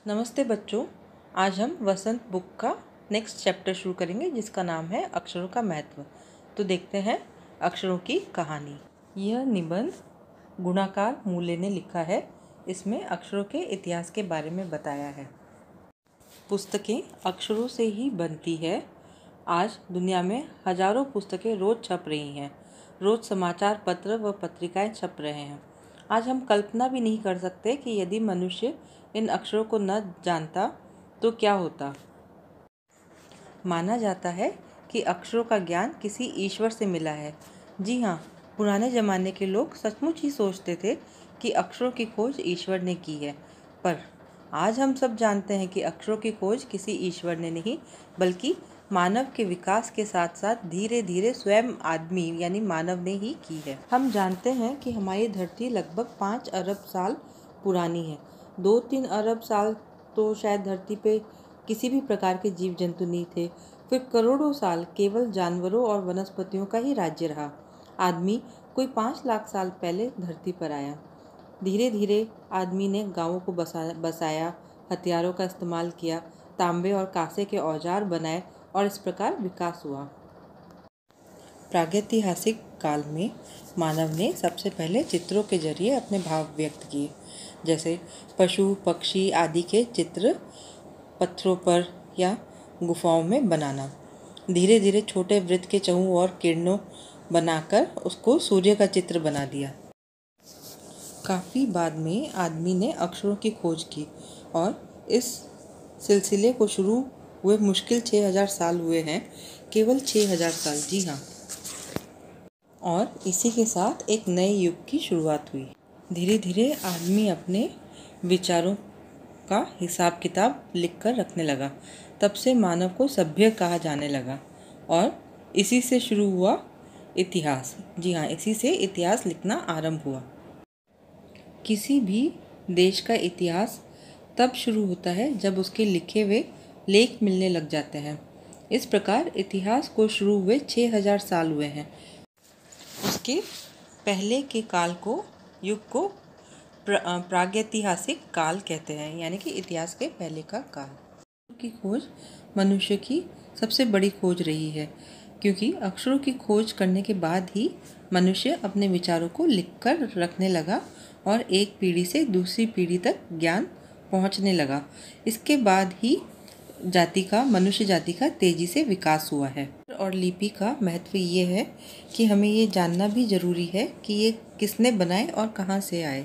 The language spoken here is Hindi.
नमस्ते बच्चों, आज हम वसंत बुक का नेक्स्ट चैप्टर शुरू करेंगे जिसका नाम है अक्षरों का महत्व। तो देखते हैं अक्षरों की कहानी। यह निबंध गुणाकार मूले ने लिखा है। इसमें अक्षरों के इतिहास के बारे में बताया है। पुस्तकें अक्षरों से ही बनती है। आज दुनिया में हजारों पुस्तकें रोज छप रही हैं। रोज समाचार पत्र व पत्रिकाएं छप रहे हैं। आज हम कल्पना भी नहीं कर सकते कि यदि मनुष्य इन अक्षरों को न जानता तो क्या होता। माना जाता है कि अक्षरों का ज्ञान किसी ईश्वर से मिला है। जी हाँ, पुराने ज़माने के लोग सचमुच ही सोचते थे कि अक्षरों की खोज ईश्वर ने की है। पर आज हम सब जानते हैं कि अक्षरों की खोज किसी ईश्वर ने नहीं, बल्कि मानव के विकास के साथ साथ धीरे धीरे स्वयं आदमी यानी मानव ने ही की है। हम जानते हैं कि हमारी धरती लगभग 5 अरब साल पुरानी है। 2-3 अरब साल तो शायद धरती पे किसी भी प्रकार के जीव जंतु नहीं थे। फिर करोड़ों साल केवल जानवरों और वनस्पतियों का ही राज्य रहा। आदमी कोई 5 लाख साल पहले धरती पर आया। धीरे धीरे आदमी ने गांवों को बसाया, हथियारों का इस्तेमाल किया, तांबे और कांसे के औजार बनाए और इस प्रकार विकास हुआ। प्रागैतिहासिक काल में मानव ने सबसे पहले चित्रों के जरिए अपने भाव व्यक्त किए, जैसे पशु पक्षी आदि के चित्र पत्थरों पर या गुफाओं में बनाना। धीरे धीरे छोटे वृत्त के चहुं और किरणों बनाकर उसको सूर्य का चित्र बना दिया। काफ़ी बाद में आदमी ने अक्षरों की खोज की और इस सिलसिले को शुरू हुए मुश्किल 6000 साल हुए हैं। केवल 6000 साल, जी हाँ। और इसी के साथ एक नए युग की शुरुआत हुई। धीरे धीरे आदमी अपने विचारों का हिसाब किताब लिख कर रखने लगा। तब से मानव को सभ्य कहा जाने लगा और इसी से शुरू हुआ इतिहास। जी हाँ, इसी से इतिहास लिखना आरंभ हुआ। किसी भी देश का इतिहास तब शुरू होता है जब उसके लिखे हुए लेख मिलने लग जाते हैं। इस प्रकार इतिहास को शुरू हुए 6000 साल हुए हैं। उसके पहले के काल को युग को प्रागैतिहासिक काल कहते हैं, यानी कि इतिहास के पहले का काल। की खोज मनुष्य की सबसे बड़ी खोज रही है, क्योंकि अक्षरों की खोज करने के बाद ही मनुष्य अपने विचारों को लिखकर रखने लगा और एक पीढ़ी से दूसरी पीढ़ी तक ज्ञान पहुंचने लगा। इसके बाद ही मनुष्य जाति का तेजी से विकास हुआ है। और लिपि का महत्व ये है कि हमें ये जानना भी ज़रूरी है कि ये किसने बनाए और कहाँ से आए।